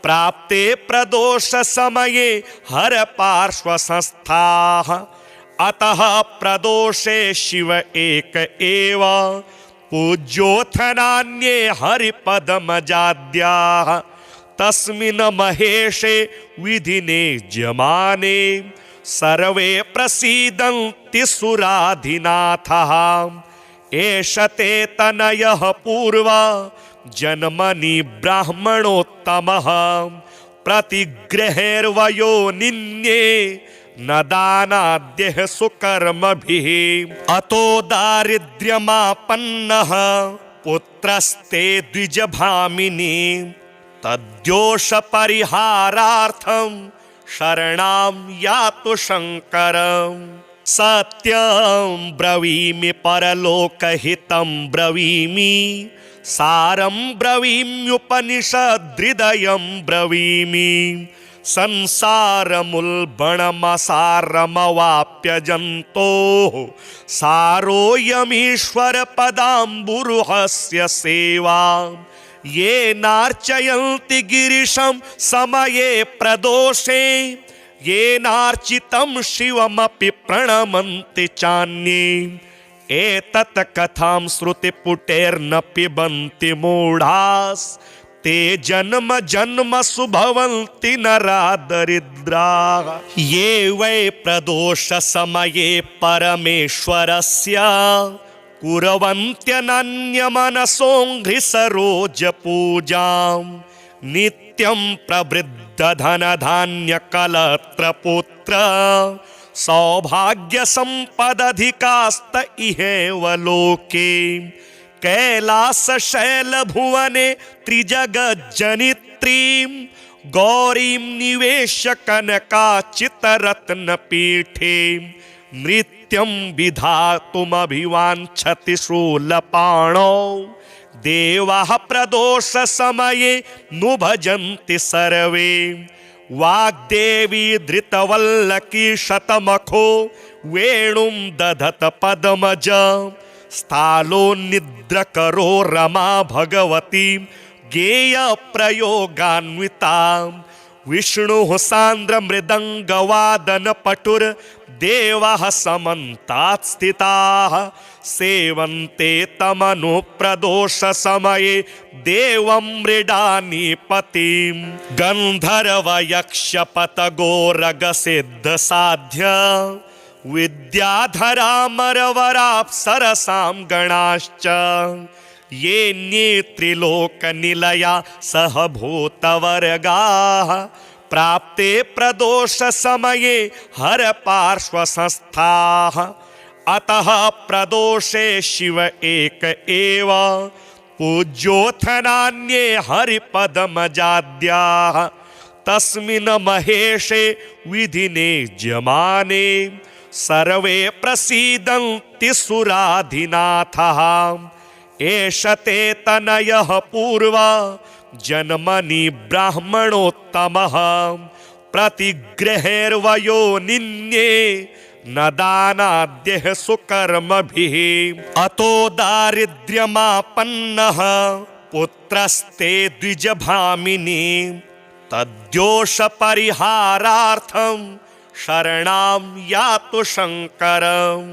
प्राप्ते प्रदोष समये हर पार्श्वसंस्थाः अतः प्रदोषे शिव एक एव पूज्योऽथ नान्ये हरिपदमजाद्याः तस्मिन् महेशे विधिने ज्यमाने सर्वे प्रसीदन्ति सुराधिनाथः एष ते तनयः पूर्वा जन्मनि ब्राह्मणोत्तमः प्रतिगृहेर्वयो निन्ये न दानाद्यः सुकर्मभिः अतो दारिद्र्यमापन्नः पुत्रस्ते द्विजभामिनी तद्योष परिहारार्थं शरणां यातु शङ्करम् सत्यं ब्रवीमि परलोकहितं ब्रवीमि सारं ब्रवीम्युपनिषदृदयं ब्रवीमि संसारमुल्बणमसारमवाप्यजन्तोः सारोऽयमीश्वरपदाम्बुरुहस्य सेवा ये नार्चयन्ति गिरिशं समये प्रदोषे ये नार्चितं शिवमपि प्रणमन्ति चान्ये एतत् कथां श्रुतिपुटेर्न पिबन्ति मूढास् ते जन्म जन्मसु भवन्ति नरा दरिद्राः ये वै प्रदोषसमये परमेश्वरस्य कुर्वन्त्यनन्यमनसोऽङ्घ्रिसरोजपूजां नित्यं प्रवृद्धधनधान्यकलत्रपुत्र सौभाग्यसम्पदधिकास्त इहेव लोके कैलासशैलभुवने त्रिजगज्जनित्रीं गौरीं निवेश्य कनकाचितरत्नपीठे नृत्यं विधातुमभिवाञ्छति शूलपाणौ देवाः प्रदोषसमये नु भजन्ति सर्वे वाग्देवी धृतवल्लकी शतमखो वेणुं दधत पद्मज स्थालोन्निद्रकरो रमा भगवती गेयप्रयोगान्वितां विष्णुः सान्द्रमृदङ्गवादनपटुर्देवाः समन्तात् स्थिताः सेवन्ते तमनुप्रदोषसमये देवं मृडानीपतिं गन्धर्वयक्षपतगोरगसिद्धसाध्य विद्याधरामरवराप्सरसां गणाश्च ये त्रिलोकनिलया सह भूतवर्गाः प्राप्ते प्रदोषसमये हरपार्श्वसंस्थाः अतः प्रदोषे शिव एक एव पूज्योऽथ नान्ये हरिपदमजाद्याः तस्मिन् महेशे विधिने ज्यमाने सर्वे प्रसीदन्ति सुराधिनाथः एष ते तनयः पूर्वा जन्मनि ब्राह्मणोत्तमः प्रतिगृहेर्वयो निन्ये न दानाद्यः सुकर्मभिः अतो दारिद्र्यमापन्नः पुत्रस्ते द्विजभामिनी तद्दोषपरिहारार्थं शरणां यातु शङ्करम्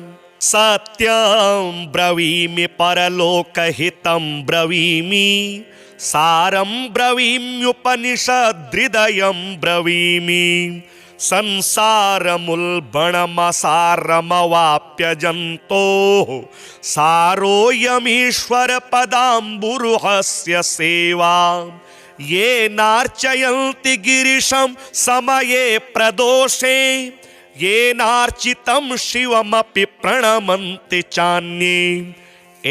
सत्यं ब्रवीमि परलोकहितं ब्रवीमि सारं ब्रवीम्युपनिषदृदयं ब्रवीमि संसारमुल्बणमसारमवाप्यजन्तोः सारोऽयमीश्वरपदाम्बुरुहस्य सेवा ये नार्चयन्ति गिरिशं समये प्रदोषे ये नार्चितं शिवमपि प्रणमन्ति चान्ये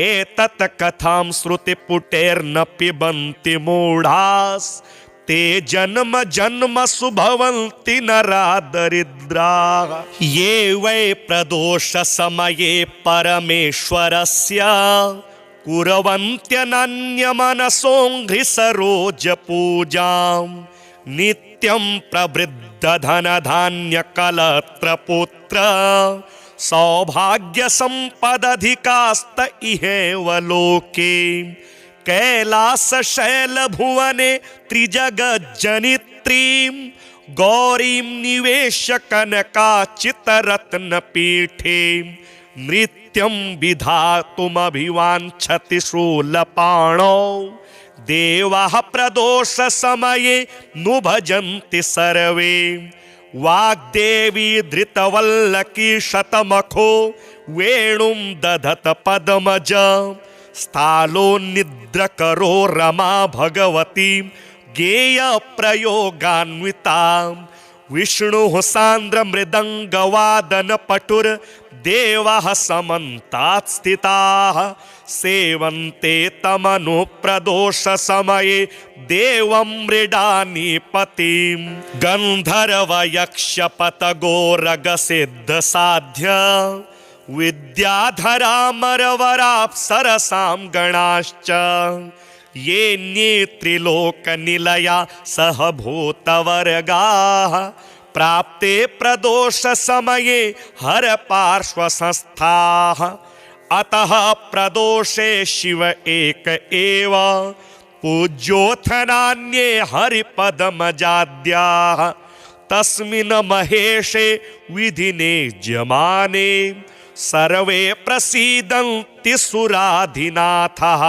एतत् कथां श्रुतिपुटेर्न पिबन्ति मूढास् ते जन्म जन्मसु भवन्ति नरा दरिद्राः ये वै प्रदोषसमये परमेश्वरस्य कुर्वन्त्यनन्यमनसोऽङ्घ्रिसरोजपूजां नित्यं प्रवृद्धधनधान्यकलत्रपुत्र सौभाग्यसम्पदधिकास्त इहेव लोके कैलासशैलभुवने त्रिजगज्जनित्रीं गौरीं निवेश्य कनकाचितरत्नपीठे नृत्यं विधातुमभिवाञ्छति शूलपाणौ देवाः प्रदोषसमये नु भजन्ति सर्वे वाग्देवी धृतवल्लकी शतमखो वेणुं दधत पद्मज स्थालोन्निद्रकरो रमा भगवती गेयप्रयोगान्वितां विष्णुः सान्द्रमृदङ्गवादनपटुर्देवाः समन्तात् स्थिताः सेवन्ते तमनुप्रदोषसमये देवं मृडानीपतिं गन्धर्वयक्षपतगोरगसिद्धसाध्य विद्याधरामरवराप्सरसां गणाश्च येऽन्ये त्रिलोकनिलया सह भूतवर्गाः प्राप्ते प्रदोषसमये हरपार्श्वसंस्थाः अतः प्रदोषे शिव एक एव पूज्योऽथ नान्ये हरिपदमजाद्याः तस्मिन् महेशे विधिने ज्यमाने सर्वे प्रसीदन्ति सुराधिनाथः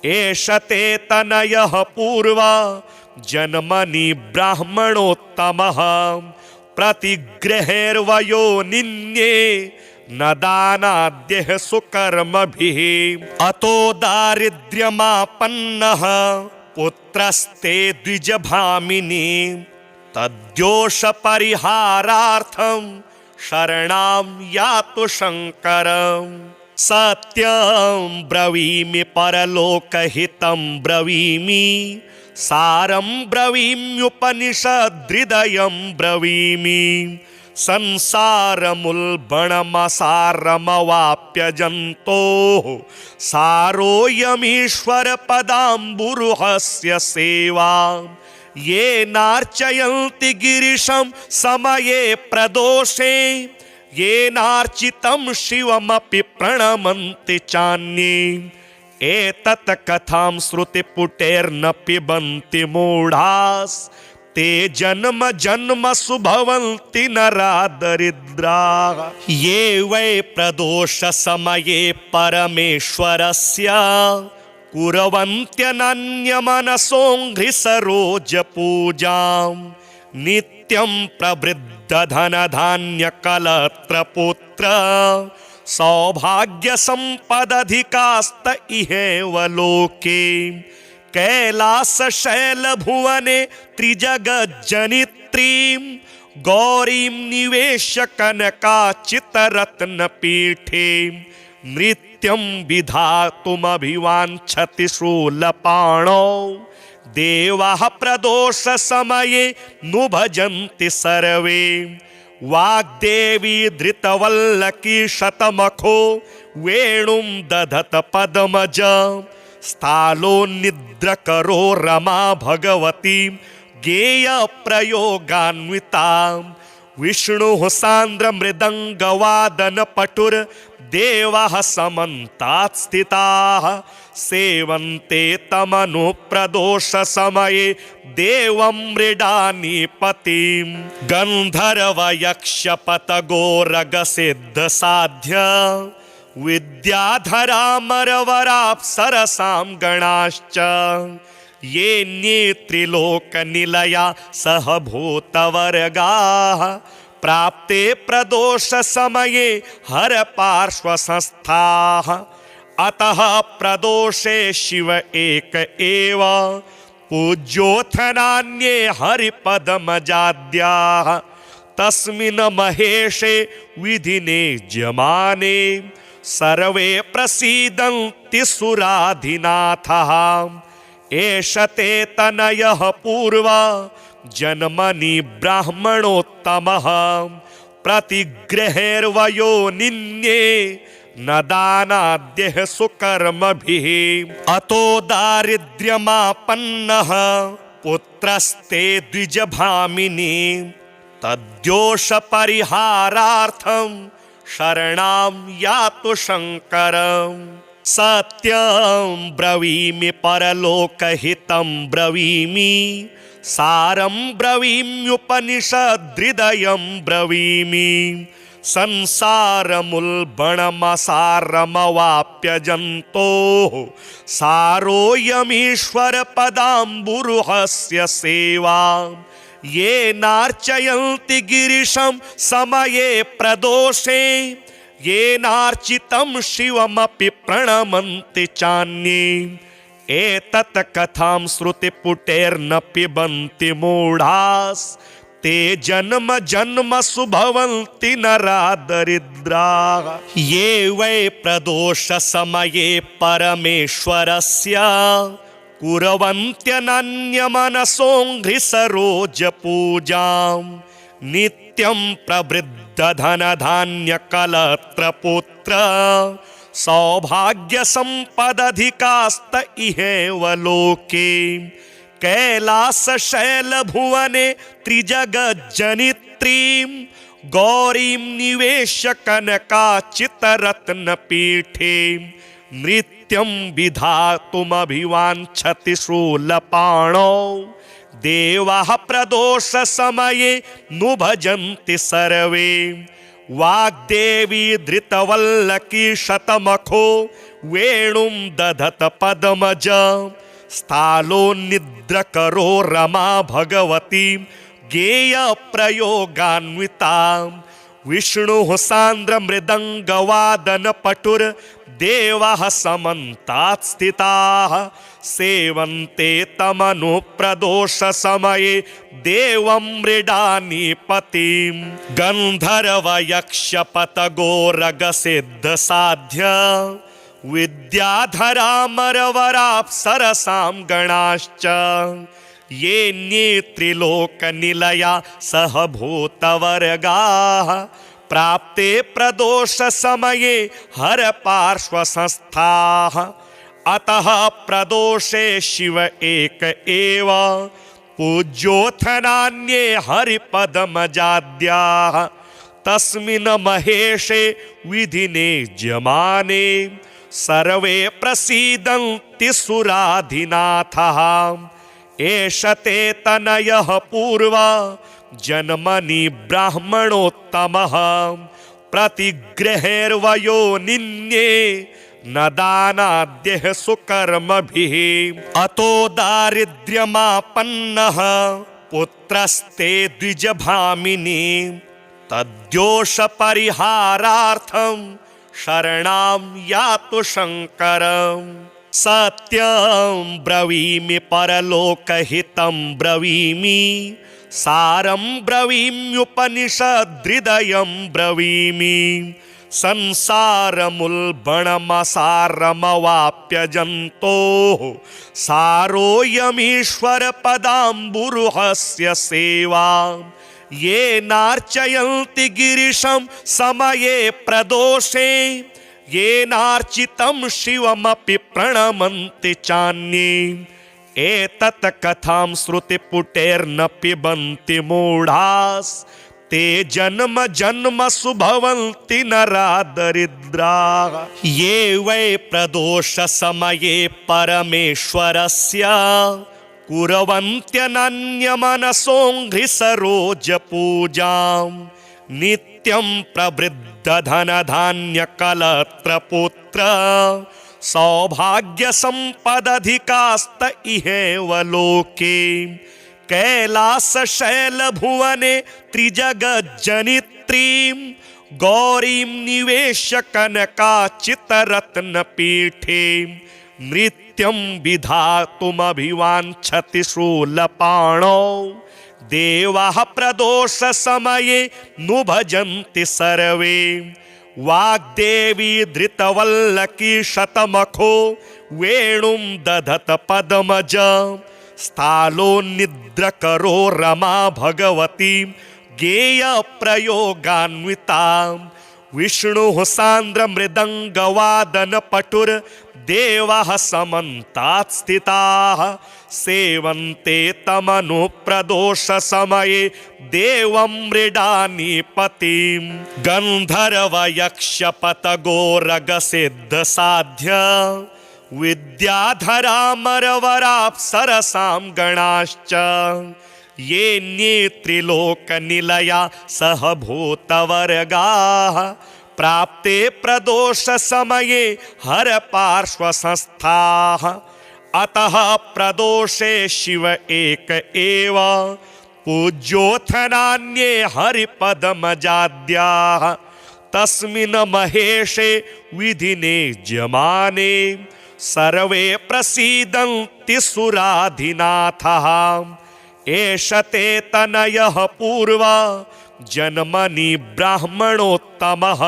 एष ते तनयः पूर्वा जन्मनि ब्राह्मणोत्तमः प्रतिगृहेर्वयो निन्ये न दानाद्यः सुकर्मभिः अतो दारिद्र्यमापन्नः पुत्रस्ते द्विजभामिनी तद्दोषपरिहारार्थं शरणां यातु शङ्करम् सत्यं ब्रवीमि परलोकहितं ब्रवीमि सारं ब्रवीम्युपनिषदृदयं ब्रवीमि संसारमुल्बणमसारमवाप्यजन्तोः सारोऽयमीश्वरपदाम्बुरुहस्य सेवा ये नार्चयन्ति गिरिशं समये प्रदोषे येनार्चितं शिवमपि प्रणमन्ति चान्ये एतत् कथां श्रुतिपुटेर्न पिबन्ति मूढास् ते जन्म जन्मसु भवन्ति नरा दरिद्राः ये वै प्रदोषसमये परमेश्वरस्य कुर्वन्त्यनन्यमनसोऽङ्घ्रिसरोजपूजां नित्यं प्रवृद्धधनधान्यकलत्रपुत्र सौभाग्यसम्पदधिकास्त इहेव लोके कैलासशैलभुवने त्रिजगज्जनित्रीं गौरीं निवेश्य कनकाचितरत्नपीठे नृत्यं विधातुमभिवाञ्छति शूलपाणौ देवाः प्रदोषसमये नु भजन्ति सर्वे वाग्देवी धृतवल्लकी शतमखो वेणुं दधत पद्मज स्थालोन्निद्रकरो रमा भगवती गेयप्रयोगान्विता विष्णुः सान्द्रमृदङ्गवादनपटुर्देवाः समन्तात् स्थिताः सेवन्ते तमनुप्रदोषसमये देवं मृडानीपतिं गन्धर्वयक्षपतगोरगसिद्धसाध्य विद्याधरामरवराप्सरसां गणाश्च येऽन्ये त्रिलोकनिलया सह भूतवर्गाः प्राप्ते प्रदोषसमये हरपार्श्वसंस्थाः अतः प्रदोषे शिव एक एव पूज्योऽथ नान्ये हरिपदमजाद्याः तस्मिन् महेशे विधिने ज्यमाने सर्वे प्रसीदन्ति सुराधिनाथः एष ते तनयः पूर्वा जन्मनि ब्राह्मणोत्तमः प्रतिगृहेर्वयो निन्ये न दानाद्यः सुकर्मभिः अतो दारिद्र्यमापन्नः पुत्रस्ते द्विजभामिनी तद्दोषपरिहारार्थं शरणां यातु शङ्करम् सत्यं ब्रवीमि परलोकहितं ब्रवीमि सारं ब्रवीम्युपनिषदृदयं ब्रवीमि संसारमुल्बणमसारमवाप्यजन्तोः सारोऽयमीश्वरपदाम्बुरुहस्य सेवा ये नार्चयन्ति गिरिशं समये प्रदोषे येनार्चितं शिवमपि प्रणमन्ति चान्ये एतत् कथां श्रुतिपुटेर्न पिबन्ति मूढास् ते जन्म जन्मसु भवन्ति नरा दरिद्राः ये वै प्रदोषसमये परमेश्वरस्य कुर्वन्त्यनन्यमनसोऽङ्घ्रिसरोजपूजां नित्यं प्रवृद्धधनधान्यकलत्रपुत्र सौभाग्य संपदधिकास्त इहेव लोके कैलास शैल भुवने त्रिजगज्जनित्रीं गौरीं निवेश्य कनकाचितरत्न पीठे नृत्यं विधातुमभिवाञ्छति शूलपाणौ देवाः प्रदोष समये नु भजन्ति सर्वे वाग्देवी धृतवल्लकी शतमखो वेणुं दधत पद्मज स्थालो निद्रकरो रमा भगवती गेय प्रयोगान्विता विष्णुः सान्द्र मृदंगवादन पटुर देवाः समन्तात् स्थिताः सेवन्ते तमनु प्रदोष समये देवं मृडानीपतिं गन्धर्व यक्षपत गोरग सिद्ध साध्य विद्याधरामरवराप्सरसां गणाश्च येऽन्ये त्रिलोकनिलया सह भूतवर्गाः प्राप्ते प्रदोष समये हर पार्श्वसंस्थाः अतः प्रदोषे शिव एक एव पूज्योऽथनान्ये हरिपदमजाद्याः तस्मिन् महेशे विधिने ज्यमाने सर्वे प्रसीदन्ति सुराधिनाथः एष ते तनयः पूर्वा जन्मनि ब्राह्मणोत्तमः प्रतिगृहेर्वयो निन्ये न दानाद्यः सुकर्मभिः अतो दारिद्र्यमापन्नः पुत्रस्ते द्विजभामिनी तद्योष परिहारार्थं शरणां यातु शङ्करम् सत्यं ब्रवीमि परलोकहितं ब्रवीमि सारं ब्रवीम्युपनिषदृदयं ब्रवीमि संसारमुल्बणमसारमवाप्य जन्तोः सारोऽयमीश्वरपदाम्बुरुहस्य सेवा ये नार्चयन्ति गिरिशं समये प्रदोषे ये नार्चितं शिवमपि प्रणमन्ति चान्ये एतत् कथां श्रुतिपुटेर्न पिबन्ति मूढास् ते जन्म जन्मसु भवन्ति नरा दरिद्राः ये वै प्रदोष समये परमेश्वरस्य कुर्वन्त्यनन्यमनसोऽङ्घ्रिसरोजपूजां नित्यं प्रवृद्धधनधान्यकलत्रपुत्र सौभाग्यसम्पदधिकास्त इहेव लोके कैलास शैल भुवने त्रिजगज्जनित्रीं गौरीं निवेश्य कनकाचितरत्न पीठे नृत्यं विधातुमभिवाञ्छति शूलपाणौ देवाः प्रदोष समये नु भजन्ति सर्वे वाग्देवी धृतवल्लकी शतमखो वेणुं दधत पद्मज स्थालो निद्रकरो रमा भगवती गेय प्रयोगान्विता विष्णुः सान्द्र मृदंगवादन पटुर देवाः समन्तात् स्थिताः सेवन्ते तमनु प्रदोष समये देवं मृडानीपतिं गन्धर्व यक्षपत गोरग सिद्ध साध्य विद्याधरामरवराप्सरसां गणाश्च येऽन्ये त्रिलोकनिलया सह भूतवर्गाः प्राप्ते प्रदोष समये हर पार्श्वसंस्थाः अतः प्रदोषे शिव एक एव पूज्योऽथनान्ये हरिपदमजाद्याः तस्मिन् महेशे विधिने ज्यमाने सर्वे प्रसीदन्ति सुराधिनाथः एष ते तनयः पूर्वा जन्मनि ब्राह्मणोत्तमः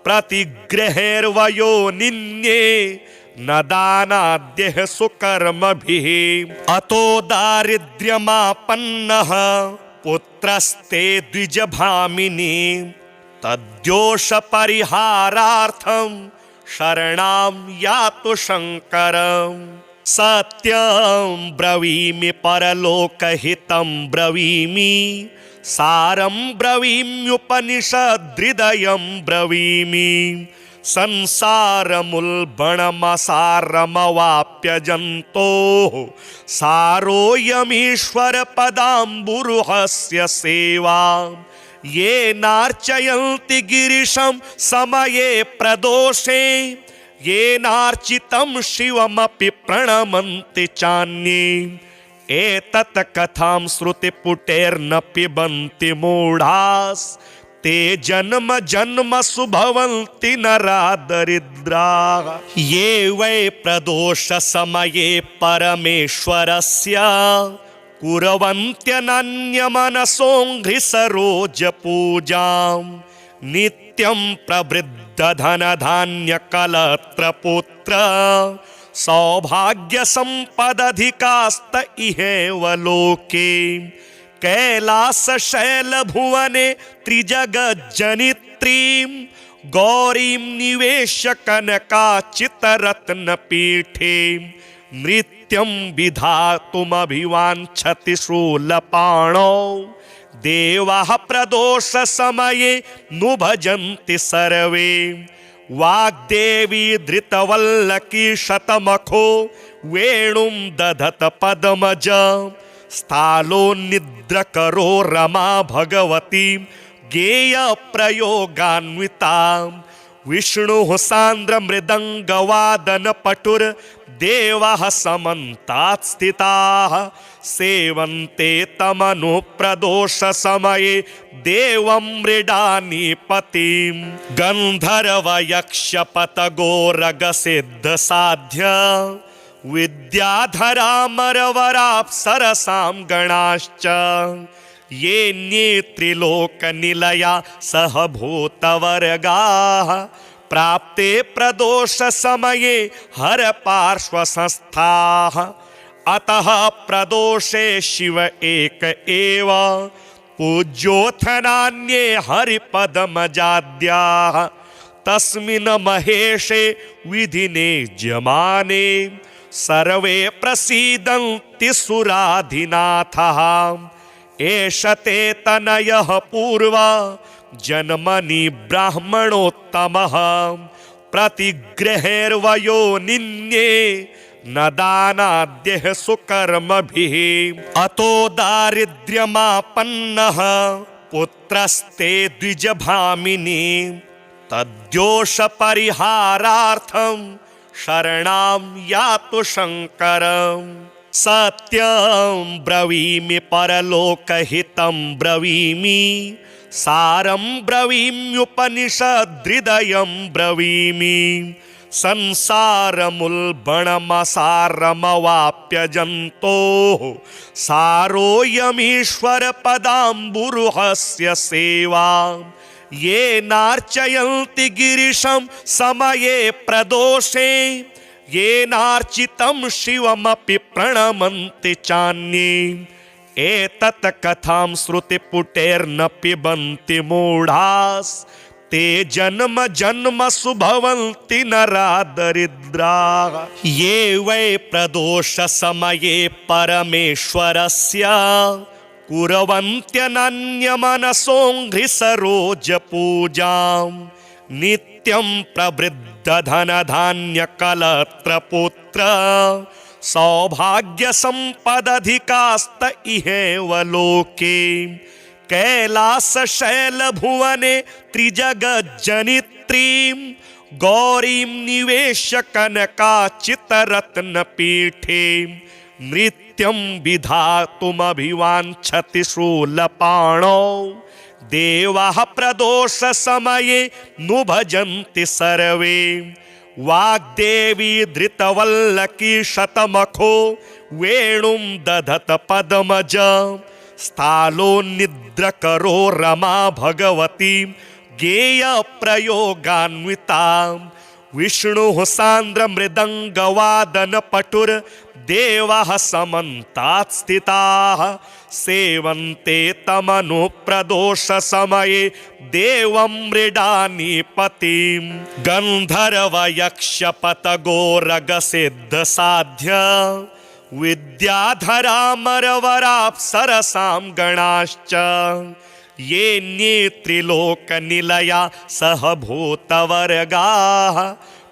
प्रतिगृहेर्वयो निन्ये न दानाद्यः सुकर्मभिः अतो दारिद्र्यमापन्नः पुत्रस्ते द्विजभामिनी तद्योष परिहारार्थं शरणां यातु शङ्करम् सत्यं ब्रवीमि परलोकहितं ब्रवीमि सारं ब्रवीम्युपनिषदृदयं ब्रवीमि संसारमुल्बणमसारमवाप्यजन्तोः सारोऽयमीश्वरपदाम्बुरुहस्य सेवा ये नार्चयन्ति गिरिशं समये प्रदोषे ये नार्चितं शिवमपि प्रणमन्ति चान्ये एतत् कथां श्रुतिपुटेर्न पिबन्ति मूढास् ते जन्म जन्मसु भवन्ति नरा दरिद्राः ये वै प्रदोष समये परमेश्वरस्य कुर्वन्त्यनन्यमनसोऽङ्घ्रिसरोजपूजां नित्यं प्रवृद्धधनधान्यकलत्रपुत्र सौभाग्यसम्पदधिकास्त इहेव लोके कैलासशैलभुवने त्रिजगज्जनित्रीं गौरीं निवेश्य कनकाचितरत्नपीठे नृत्यं विधातुमभिवाञ्छति शूलपाणौ देवाः प्रदोषसमये नु भजन्ति सर्वे वाग्देवी धृतवल्लकी शतमखो वेणुं दधत पद्मज स्थालोन्निद्रकरो रमा भगवती गेयप्रयोगान्विता विष्णुः सान्द्रमृदङ्गवादनपटुर्देवाः समन्तात् स्थिताः सेवन्ते तमनुप्रदोषसमये देवं मृडानीपतिं गन्धर्वयक्षपतगोरगसिद्धसाध्य विद्याधरामरवराप्सरसां गणाश्च येऽन्ये त्रिलोकनिलया सह भूतवर्गाः प्राप्ते प्रदोषसमये हरपार्श्वसंस्थाः अतः प्रदोषे शिव एक एव पूज्योऽथ नान्ये हरिपदमजाद्याः तस्मिन् महेशे विधिने ज्यमाने सर्वे प्रसीदन्ति सुराधिनाथः एष ते तनयः पूर्वा जन्मनि ब्राह्मणोत्तमः प्रतिगृहेर्वयो निन्ये न दानाद्यः सुकर्मभिः अतो दारिद्र्यमापन्नः पुत्रस्ते द्विजभामिनी तद्दोषपरिहारार्थं शरणां यातु शङ्करम् सत्यं ब्रवीमि परलोकहितं ब्रवीमि सारं ब्रवीम्युपनिषदृदयं ब्रवीमि संसारमुल्बणमसारमवाप्यजन्तोः सारोऽयमीश्वरपदाम्बुरुहस्य सेवा ये नार्चयन्ति गिरिशं समये प्रदोषे ये नार्चितं शिवमपि प्रणमन्ति चान्ये एतत् कथां श्रुतिपुटेर्न पिबन्ति मूढास् ते जन्म जन्मसु भवन्ति नरा दरिद्राः ये वै प्रदोषसमये परमेश्वरस्य कुर्वन्त्यनन्यमनसोऽङ्घ्रिसरोजपूजां नित्यं प्रवृद्धधनधान्यकलत्रपुत्र सौभाग्यसम्पदधिकास्त इहेव लोके कैलासशैलभुवने त्रिजगज्जनित्रीं गौरीं निवेश्य कनकाचितरत्नपीठे नृत्यं विधातुमभिवाञ्छति शूलपाणौ देवाः प्रदोषसमये नु भजन्ति सर्वे वाग्देवी धृतवल्लकी शतमखो वेणुं दधत पद्मज स्थालोन्निद्रकरो रमा भगवती गेयप्रयोगान्विता विष्णुः सान्द्रमृदङ्गवादनपटुर् देवाः समन्तात् स्थिताः सेवन्ते तमनुप्रदोषसमये देवं मृडानीपतिं गन्धर्वयक्षपतगोरगसिद्धसाध्य विद्याधरामरवराप्सरसां गणाश्च येऽन्ये त्रिलोकनिलया सह भूतवर्गाः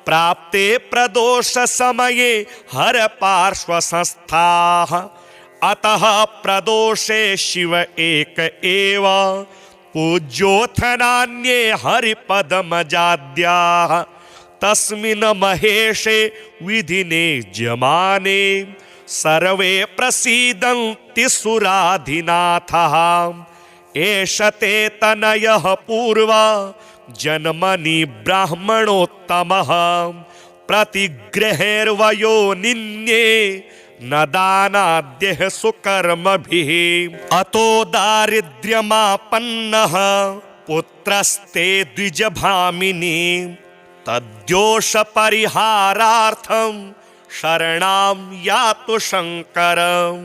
प्राप्ते प्रदोषसमये हरपार्श्वसंस्थाः अतः प्रदोषे शिव एक एव पूज्योऽथ नान्ये हरिपदमजाद्याः तस्मिन् महेशे विधिने ज्यमाने सर्वे प्रसीदन्ति सुराधिनाथः एष ते तनयः पूर्वा जन्मनि ब्राह्मणोत्तमः प्रतिगृहेर्वयो निन्ये न दानाद्यः सुकर्मभिः अतो दारिद्र्यमापन्नः पुत्रस्ते द्विजभामिनी तद्दोषपरिहारार्थं शरणां यातु शङ्करम्